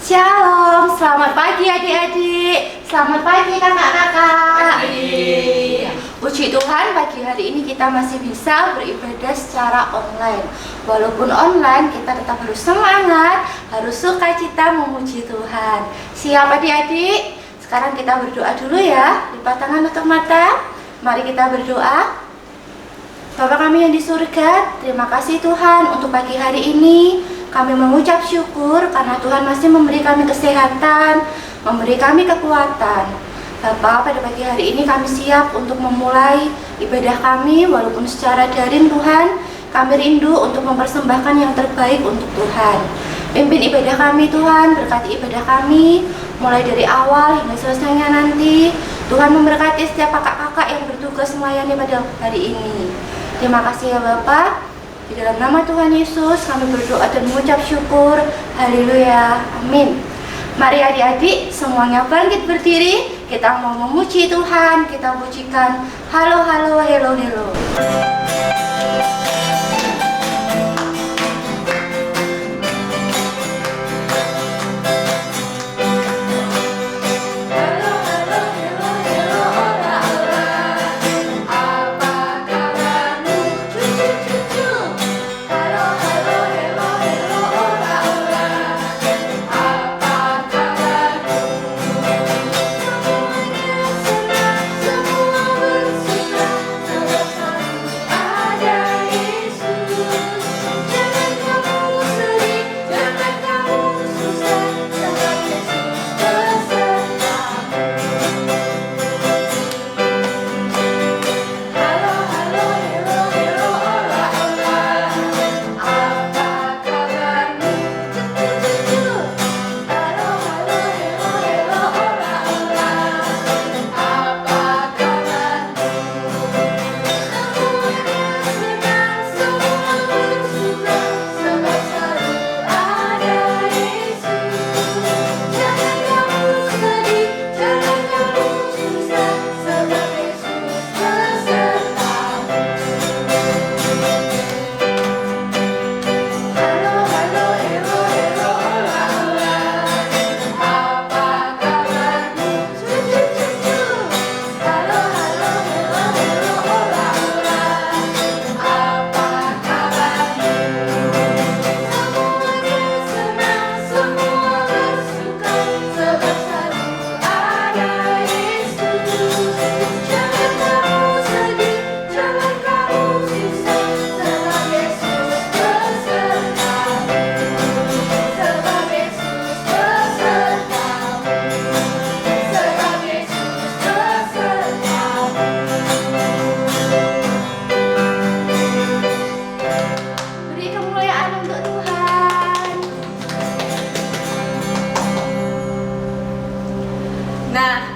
Shalom, selamat pagi adik-adik. Selamat pagi kakak-kakak. Puji Tuhan, pagi hari ini kita masih bisa beribadah secara online. Walaupun online, kita tetap harus semangat, harus sukacita memuji Tuhan. Siap adik-adik? Sekarang kita berdoa dulu ya. Lipat tangan tutup mata. Mari kita berdoa. Bapa kami yang di surga, terima kasih Tuhan untuk pagi hari ini. Kami mengucap syukur karena Tuhan masih memberi kami kesehatan, memberi kami kekuatan. Bapak, pada pagi hari ini kami siap untuk memulai ibadah kami walaupun secara daring Tuhan. Kami rindu untuk mempersembahkan yang terbaik untuk Tuhan. Pimpin ibadah kami Tuhan, berkati ibadah kami mulai dari awal hingga selesainya nanti. Tuhan memberkati setiap kakak-kakak yang bertugas melayani pada hari ini. Terima kasih ya Bapak. Di dalam nama Tuhan Yesus kami berdoa dan mengucap syukur. Haleluya. Amin. Mari adik-adik semuanya bangkit berdiri. Kita mau memuji Tuhan. Kita pujikan halo halo helo helo.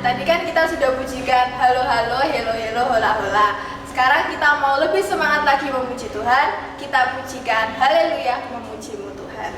Tadi kan kita sudah pujikan halo halo, helo helo, hola hola. Sekarang kita mau lebih semangat lagi memuji Tuhan. Kita pujikan haleluya, memujimu Tuhan.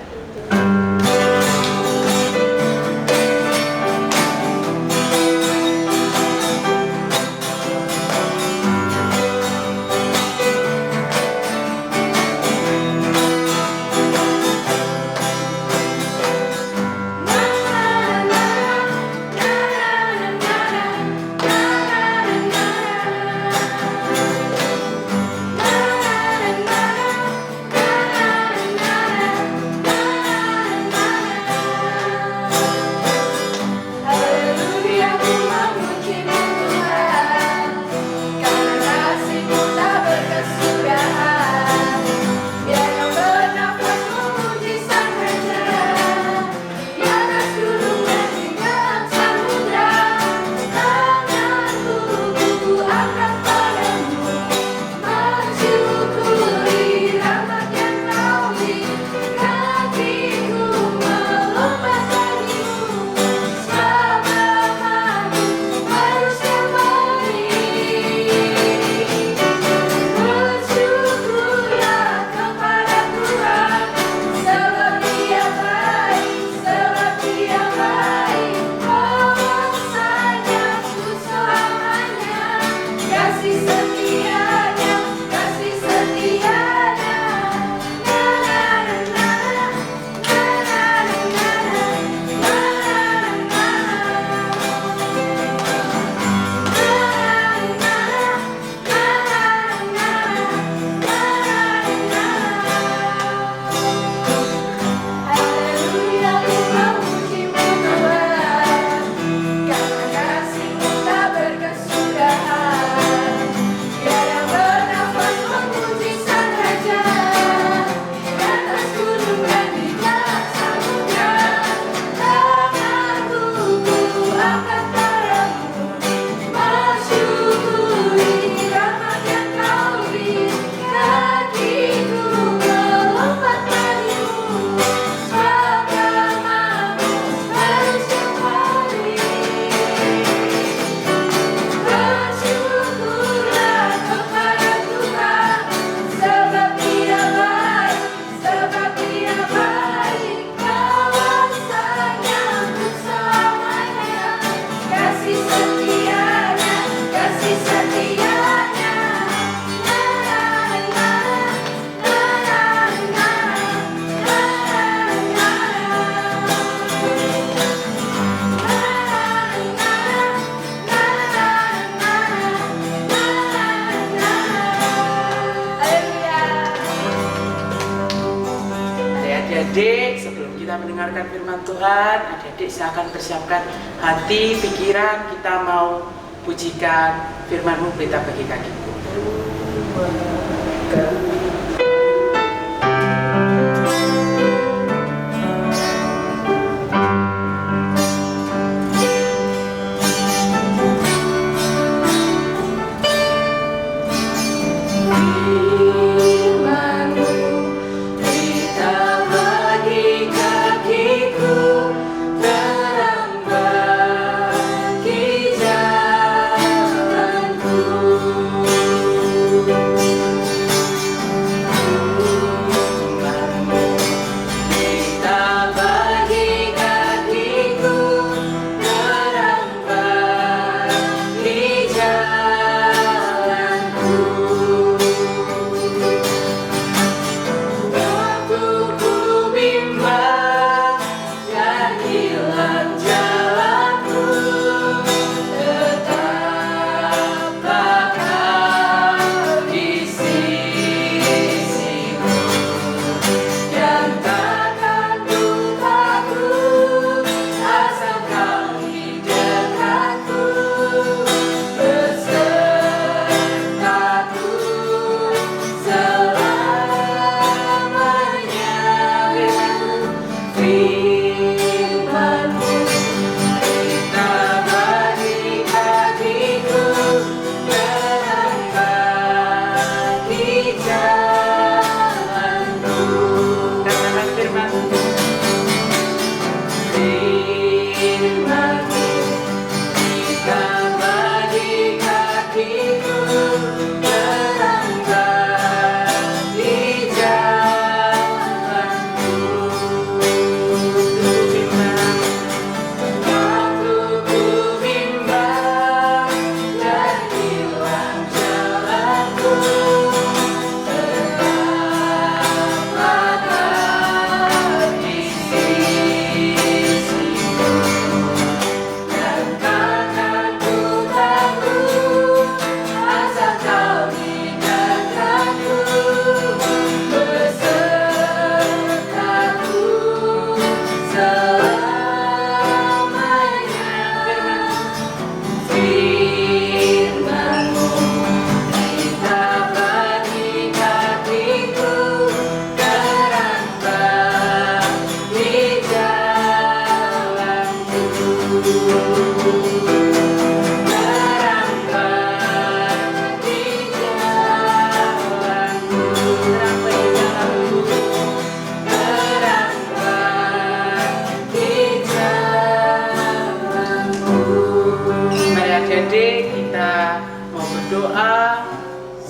mendengarkan firman Tuhan. Adik-adik silakan persiapkan hati, pikiran, kita mau pujikan firman-Mu, berita bagi kakiku.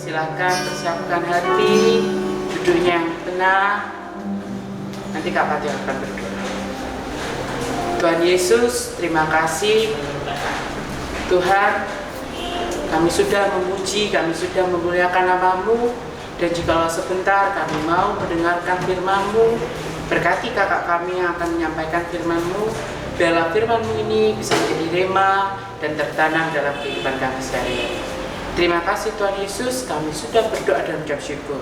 Silakan persiapkan hati, duduknya yang tenang. Nanti Kak Fatih akan berdoa. Tuhan Yesus, terima kasih. Tuhan, kami sudah memuji, kami sudah memuliakan nama-Mu. Dan jikalau sebentar kami mau mendengarkan firman-Mu, berkati kakak kami yang akan menyampaikan firman-Mu. Biarlah firman-Mu ini bisa menjadi rema dan tertanam dalam kehidupan kami sehari-hari. Terima kasih Tuhan Yesus, kami sudah berdoa dan ucap syukur.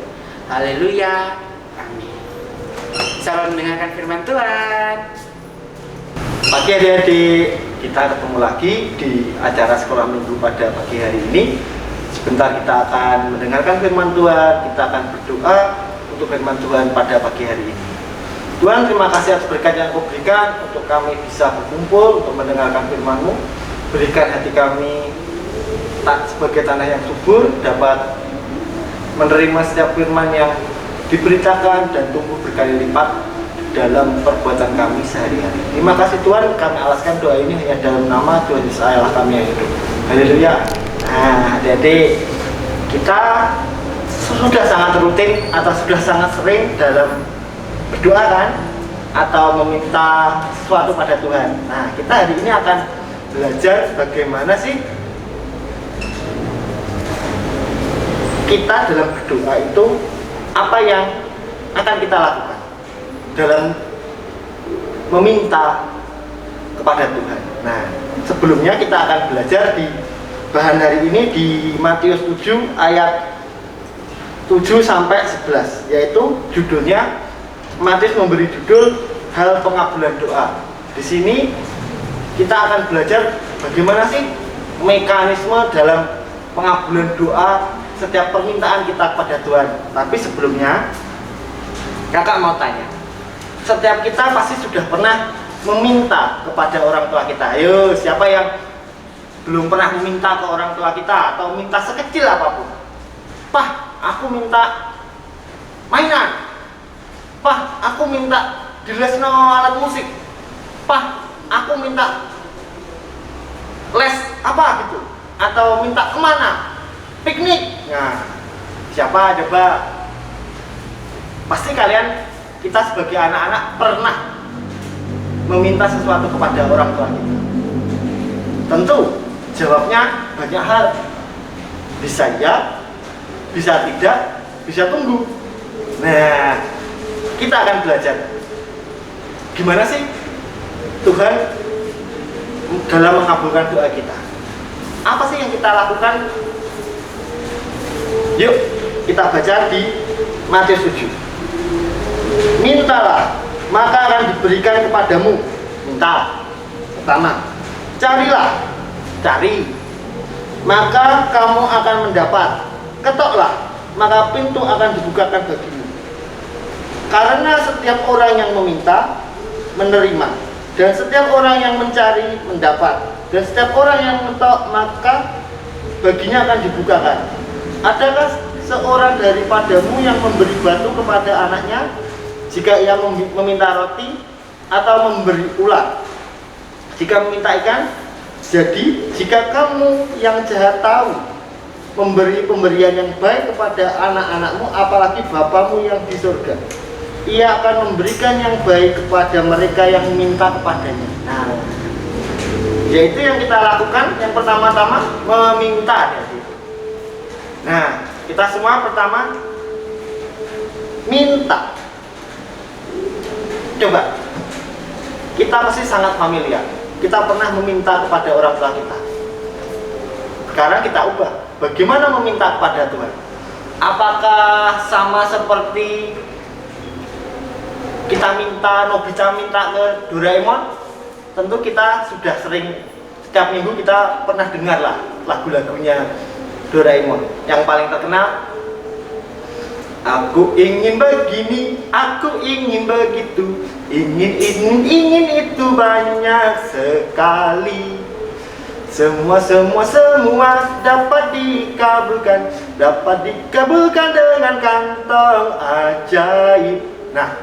Haleluya, amin. Selamat mendengarkan firman Tuhan. Pagi adik-adik, kita ketemu lagi di acara sekolah minggu pada pagi hari ini. Sebentar kita akan mendengarkan firman Tuhan, kita akan berdoa untuk firman Tuhan pada pagi hari ini. Tuhan, terima kasih atas berkat yang Kau berikan untuk kami bisa berkumpul untuk mendengarkan firman-Mu. Berikan hati kami sebagai tanah yang subur, dapat menerima setiap firman yang diberitakan dan tumbuh berkali lipat dalam perbuatan kami sehari-hari. Terima kasih Tuhan, kami alaskan doa ini hanya dalam nama Tuhan Yesus Allah kami yang hidup. Haleluya. Nah, adik-adik, kita sudah sangat rutin atau sudah sangat sering dalam berdoa kan, atau meminta sesuatu pada Tuhan. Nah, kita hari ini akan belajar bagaimana sih kita dalam berdoa itu, apa yang akan kita lakukan dalam meminta kepada Tuhan. Nah, sebelumnya kita akan belajar di bahan hari ini di Matius 7 ayat 7 sampai 11, yaitu judulnya Matius memberi judul hal pengabulan doa. Di sini kita akan belajar bagaimana sih mekanisme dalam pengabulan doa setiap permintaan kita kepada Tuhan. Tapi sebelumnya kakak mau tanya, setiap kita pasti sudah pernah meminta kepada orang tua kita. Ayo, siapa yang belum pernah meminta ke orang tua kita atau minta sekecil apapun? Pah, aku minta mainan. Pah, aku minta dilesno alat musik. Pah, aku minta les apa gitu, atau minta kemana, piknik. Nah, siapa coba? Pasti kalian, kita sebagai anak-anak pernah meminta sesuatu kepada orang tua kita. Tentu jawabnya banyak hal, bisa ya, bisa tidak, bisa tunggu. Nah, kita akan belajar gimana sih Tuhan dalam mengabulkan doa kita. Apa sih yang kita lakukan? Yuk kita baca di Matius 7. Mintalah, maka akan diberikan kepadamu. Minta. Pertama, carilah, cari, maka kamu akan mendapat. Ketoklah, maka pintu akan dibukakan bagimu. Karena setiap orang yang meminta, menerima, dan setiap orang yang mencari, mendapat, dan setiap orang yang mengetok, maka baginya akan dibukakan. Adakah seorang daripadamu yang memberi batu kepada anaknya jika ia meminta roti, atau memberi ulat jika meminta ikan? Jadi jika kamu yang jahat tahu memberi pemberian yang baik kepada anak-anakmu, apalagi Bapamu yang di surga, ia akan memberikan yang baik kepada mereka yang meminta kepadanya. Nah, yaitu yang kita lakukan. Yang pertama-tama meminta. Nah, kita semua pertama minta. Coba, kita pasti sangat familiar. Kita pernah meminta kepada orang tua kita. Sekarang kita ubah. Bagaimana meminta kepada Tuhan? Apakah sama seperti kita minta, Nobita minta ke Doraemon? Tentu kita sudah sering, setiap minggu kita pernah dengar lah lagu-lagunya Doraemon. Yang paling terkenal, aku ingin begini, aku ingin begitu, ingin itu banyak sekali. Semua dapat dikabulkan dengan kantong ajaib. Nah,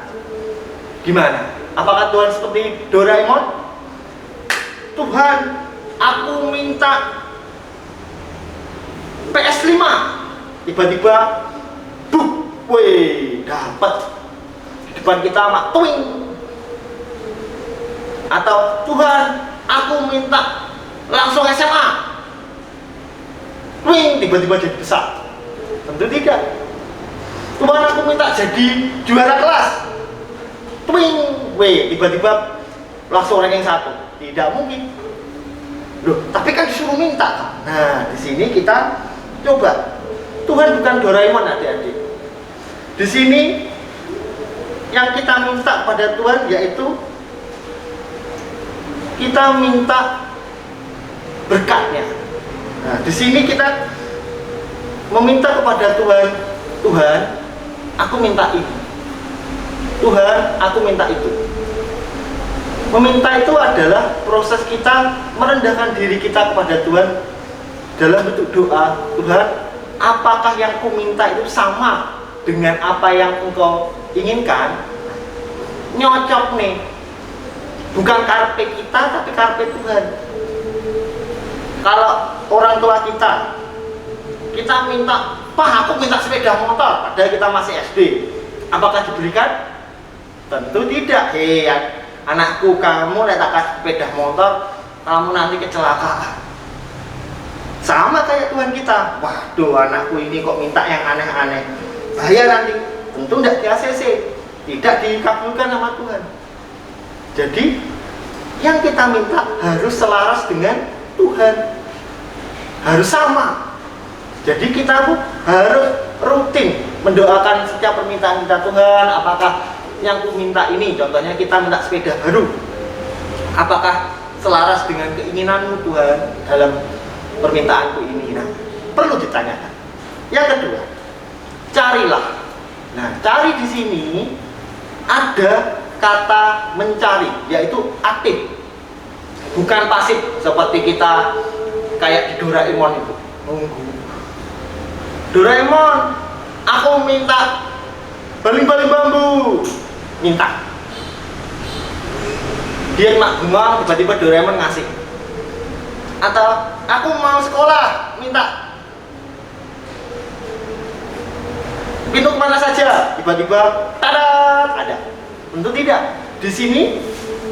gimana? Apakah Tuhan seperti Doraemon? Tuhan, aku minta PS5. Tiba-tiba, dapat di depan kita mak twing. Atau Tuhan, aku minta langsung SMA. Twing, tiba-tiba jadi besar. Tentu tidak. Tuhan, aku minta jadi juara kelas. Twing, tiba-tiba langsung ranking 1. Tidak mungkin. Loh, tapi kan disuruh minta. Nah, di sini kita coba. Tuhan bukan Doraemon, adik-adik. Di sini yang kita minta pada Tuhan yaitu kita minta berkatnya. Nah, di sini kita meminta kepada Tuhan, Tuhan, aku minta ini. Tuhan, aku minta itu. Meminta itu adalah proses kita merendahkan diri kita kepada Tuhan dalam bentuk doa. Tuhan, apakah yang ku minta itu sama dengan apa yang engkau inginkan? Nyocok nih. Bukan karpe kita, tapi karpe Tuhan. Kalau orang tua kita minta, Pak, aku minta sepeda motor, padahal kita masih SD. Apakah diberikan? Tentu tidak. Hei, anakku, kamu lihat kasih sepeda motor, kamu nanti kecelakaan. Sama kayak Tuhan kita. Waduh, anakku ini kok minta yang aneh-aneh, bahaya nanti. Tentu tidak di ACC, tidak dikabulkan sama Tuhan. Jadi yang kita minta harus selaras dengan Tuhan, harus sama. Jadi kita harus rutin mendoakan setiap permintaan kita. Tuhan, apakah yang ku minta ini, contohnya kita minta sepeda baru, apakah selaras dengan keinginanmu Tuhan dalam permintaanku ini? Nah, perlu ditanyakan. Yang kedua, carilah. Nah, cari di sini ada kata mencari, yaitu aktif, bukan pasif seperti kita kayak di Doraemon itu nunggu. Doraemon, aku minta baling-baling bambu, minta. Dia mak bengong, tiba-tiba Doraemon ngasih. Atau aku mau sekolah, minta pintu kemana saja, tiba-tiba tada, ada. Tentu tidak. Di sini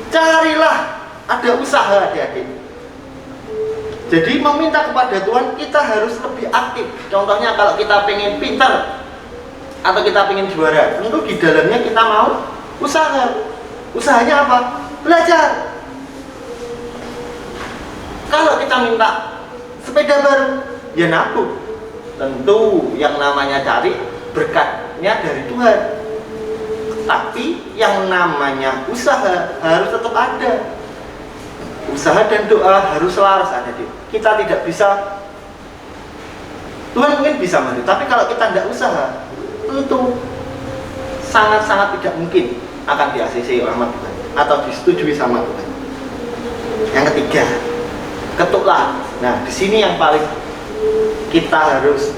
carilah, ada usaha, adik-adik. Jadi meminta kepada Tuhan kita harus lebih aktif. Contohnya kalau kita pengen pintar atau kita pengen juara, tentu di dalamnya kita mau usaha. Usahanya apa? Belajar. Kalau kita minta sepeda baru, ya nabung. Tentu yang namanya cari berkatnya dari Tuhan. Tapi yang namanya usaha harus tetap ada. Usaha dan doa harus selaras ada di. Kita tidak bisa, Tuhan mungkin bisa bantu, tapi kalau kita tidak usaha, tentu sangat-sangat tidak mungkin akan di-ACC oleh Tuhan atau disetujui sama Tuhan. Yang ketiga, ketuklah. Nah, di sini yang paling kita harus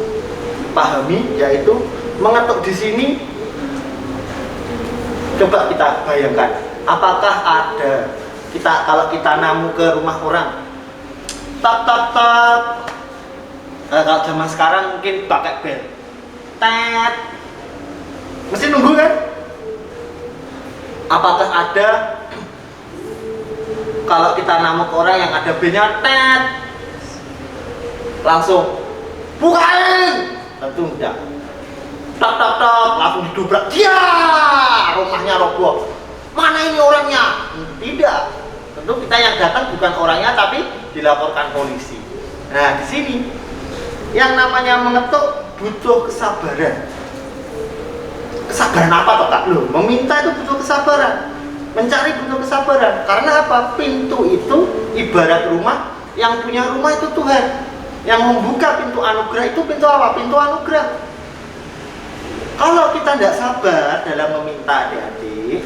pahami, yaitu mengetuk di sini. Coba kita bayangkan, apakah ada kalau kita namu ke rumah orang, tap tap tap. Kalau zaman sekarang mungkin pakai bel, tet, mesti nunggu kan? Apakah ada kalau kita namu ke orang yang ada belnya, tet, langsung bukain? Tentu enggak. Tak tak tak, langsung didobrak, dia rumahnya roboh. Mana ini orangnya? Tidak. Tentu kita yang datang bukan orangnya, tapi dilaporkan polisi. Nah, di sini yang namanya mengetuk butuh kesabaran. Kesabaran apa toh Kak? Loh, meminta itu butuh kesabaran. Mencari butuh kesabaran. Karena apa? Pintu itu ibarat rumah, yang punya rumah itu Tuhan. Yang membuka pintu anugerah itu pintu apa? Pintu anugerah. Kalau kita tidak sabar dalam meminta adik-adik,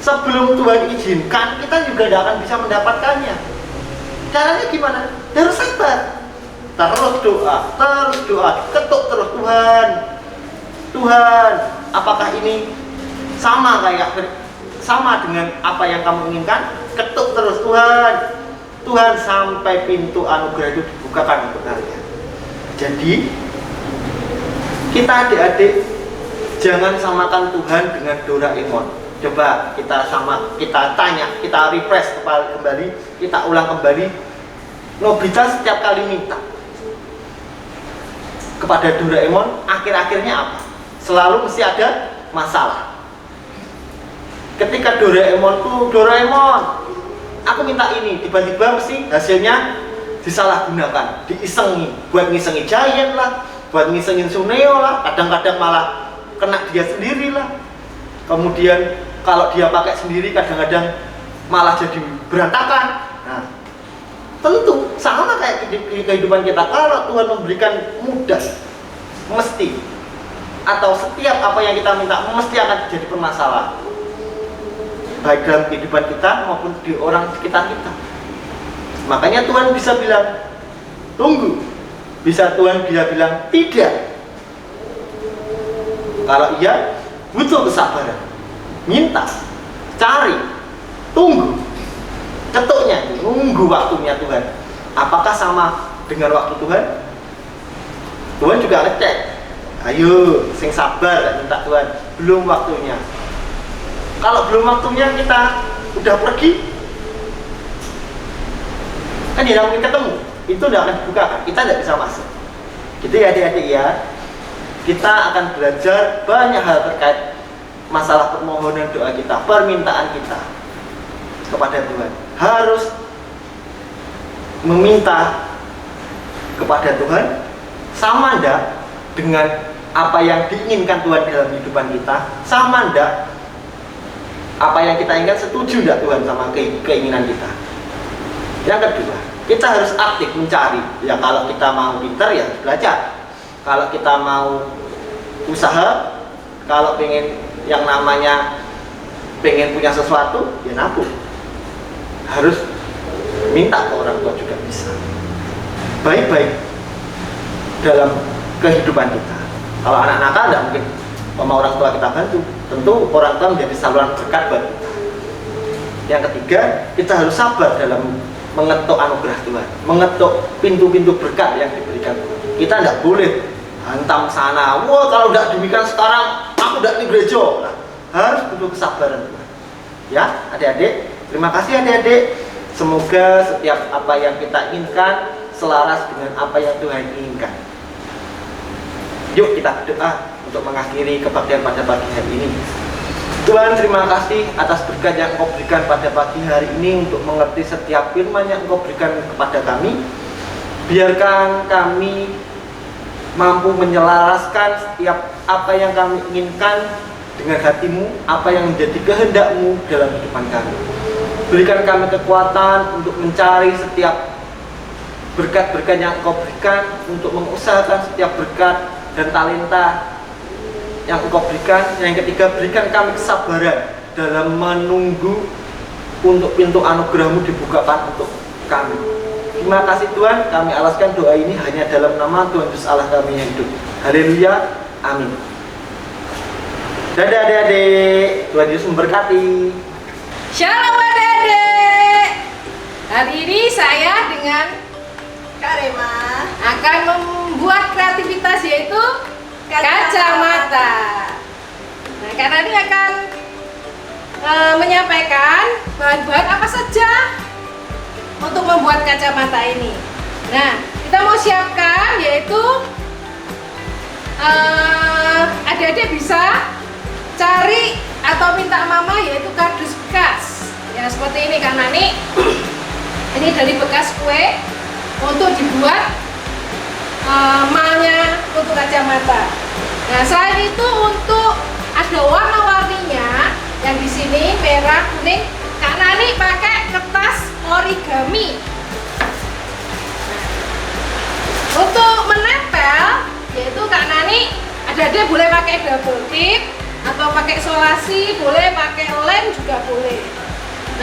sebelum Tuhan izinkan, kita juga tidak akan bisa mendapatkannya. Caranya gimana? Harus sabar. Terus doa, ketuk terus, Tuhan, apakah ini sama dengan apa yang kamu inginkan? Ketuk terus, Tuhan, sampai pintu anugerah itu dibukakan untuk kalian. Jadi kita adik-adik jangan samakan Tuhan dengan Doraemon. Coba kita tanya, kita refresh kembali, kita ulang kembali. Nobita setiap kali minta kepada Doraemon, akhir-akhirnya apa? Selalu mesti ada masalah. Ketika Doraemon, aku minta ini, tiba-tiba mesti hasilnya disalahgunakan, diisengi, buat ngisengi Giant lah, buat ngisengin Suneo lah, kadang-kadang malah kena dia sendiri lah. Kemudian kalau dia pakai sendiri kadang-kadang malah jadi berantakan. Nah, tentu sama kayak kehidupan kita. Kalau Tuhan memberikan mudah, mesti, atau setiap apa yang kita minta mesti akan terjadi permasalahan, baik dalam kehidupan kita maupun di orang sekitar kita. Makanya Tuhan bisa bilang tunggu, bisa Tuhan bisa bilang tidak. Kalau iya, butuh kesabaran, minta, cari, tunggu, ketuknya, nunggu waktunya Tuhan. Apakah sama dengan waktu Tuhan? Tuhan juga ngecek. Ayo, sing sabar, minta Tuhan. Belum waktunya. Kalau belum waktunya kita udah pergi, kan tidak mungkin ketemu. Itu tidak akan dibukakan, kita tidak bisa masuk. Gitu ya adik-adik ya. Kita akan belajar banyak hal terkait masalah permohonan doa kita, permintaan kita kepada Tuhan. Harus meminta kepada Tuhan sama ndak dengan apa yang diinginkan Tuhan dalam kehidupan kita? Sama ndak apa yang kita inginkan setuju enggak Tuhan sama keinginan kita. Yang kedua, kita harus aktif mencari. Ya kalau kita mau pintar ya belajar. Kalau kita mau usaha, kalau pengen yang namanya pengen punya sesuatu, ya nabung. Harus minta ke orang tua juga bisa. Baik-baik dalam kehidupan kita. Kalau anak nakal tidak mungkin sama orang tua kita bantu. Tentu orang tua menjadi saluran berkat buat kita. Yang ketiga, kita harus sabar dalam mengetuk anugerah Tuhan, mengetuk pintu-pintu berkat yang diberikan Tuhan. Kita tidak boleh hantam sana. Wah, kalau tidak demikian sekarang aku tidak di gereja. Nah, harus butuh kesabaran Tuhan. Ya, adik-adik, terima kasih adik-adik. Semoga setiap apa yang kita inginkan selaras dengan apa yang Tuhan inginkan. Yuk kita berdoa untuk mengakhiri kebaktian pada pagi hari ini. Tuhan, terima kasih atas berkat yang Engkau berikan pada pagi hari ini untuk mengerti setiap firman yang Engkau berikan kepada kami. Biarkan kami mampu menyelaraskan setiap apa yang kami inginkan dengan hatimu, apa yang menjadi kehendak-Mu dalam kehidupan kami. Berikan kami kekuatan untuk mencari setiap berkat-berkat yang Engkau berikan, untuk mengusahakan setiap berkat dan talenta yang Engkau berikan. Yang ketiga, berikan kami kesabaran dalam menunggu untuk pintu anugerah-Mu dibukakan untuk kami. Terima kasih Tuhan, kami alaskan doa ini hanya dalam nama Tuhan Yesus Allah kami yang hidup. Haleluya, amin. Dadah adik-adik, Tuhan Yesus memberkati. Shalom adik-adik. Hari ini saya dengan Kak Rema akan membuat kreativitas yaitu kacamata. Nah, Kak Nani akan menyampaikan bahan-bahan apa saja untuk membuat kacamata ini. Nah, kita mau siapkan yaitu adik-adik bisa cari atau minta mama yaitu kardus bekas. Ya seperti ini Kak Nani. Ini dari bekas kue untuk dibuat malnya untuk kacamata. Nah, selain itu untuk ada warna-warninya yang di sini merah, kuning. Kak Nani pakai kertas origami. Nah, untuk menempel yaitu Kak Nani ada boleh pakai double tip atau pakai solasi, boleh pakai lem juga boleh.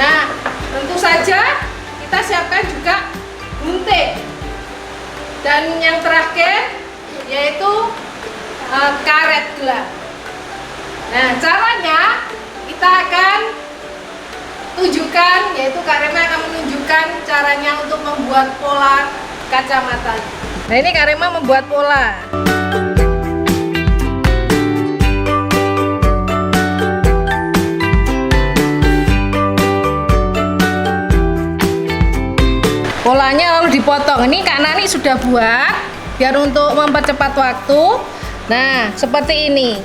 Nah, tentu saja kita siapkan juga gunting. Dan yang terakhir yaitu karet gelang. Nah, caranya kita akan tunjukkan, yaitu Kak Rema akan menunjukkan caranya untuk membuat pola kacamata. Nah, ini Kak Rema membuat pola. Polanya lalu dipotong. Ini Kak Nani sudah buat biar untuk mempercepat waktu. Nah, seperti ini.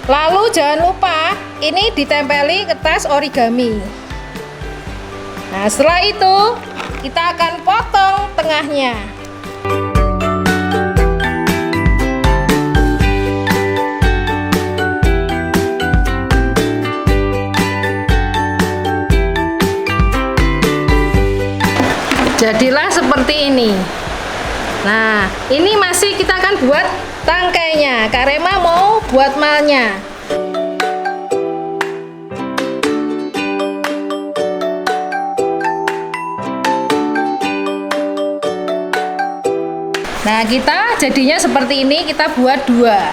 Lalu jangan lupa ini ditempeli kertas origami. Nah, setelah itu kita akan potong tengahnya. Jadilah seperti ini. Nah, ini masih kita akan buat tangkainya. Kak Rema mau buat malnya. Nah, kita jadinya seperti ini, kita buat dua.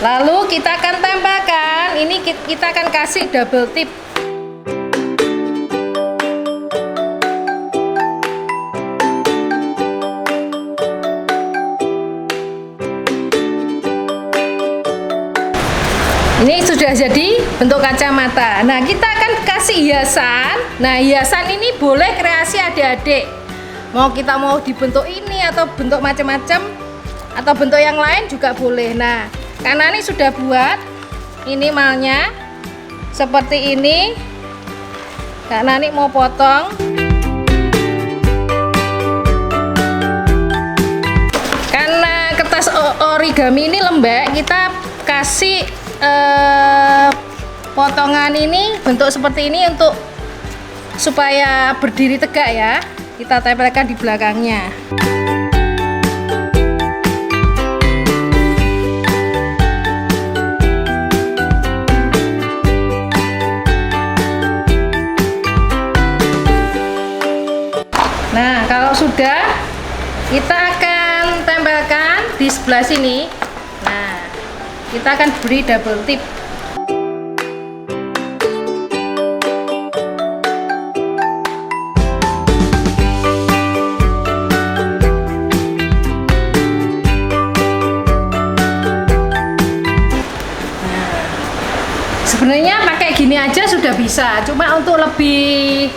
Lalu kita akan tempelkan. Ini kita akan kasih double tip. Ini sudah jadi bentuk kacamata. Nah, kita akan kasih hiasan. Nah, hiasan ini boleh kreasi adik-adik. Kita mau dibentuk ini atau bentuk macam-macam atau bentuk yang lain juga boleh. Nah, Kak Nani sudah buat ini malnya seperti ini. Kak Nani mau potong. Karena kertas origami ini lembek, kita kasih potongan ini bentuk seperti ini untuk supaya berdiri tegak ya. Kita tempelkan di belakangnya. Nah, kalau sudah, kita akan tempelkan di sebelah sini. Nah, kita akan beri double tip. Nah, sebenarnya pakai gini aja sudah bisa, cuma untuk lebih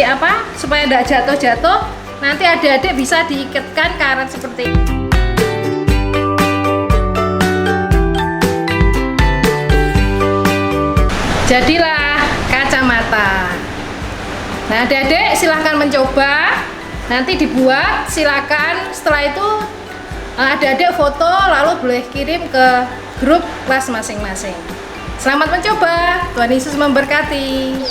apa supaya tidak jatuh-jatuh, nanti adik-adik bisa diikatkan karet seperti ini. Jadilah kacamata. Nah, adik-adik silahkan mencoba, nanti dibuat, silakan. Setelah itu adik-adik foto lalu boleh kirim ke grup kelas masing-masing. Selamat mencoba, Tuhan Yesus memberkati.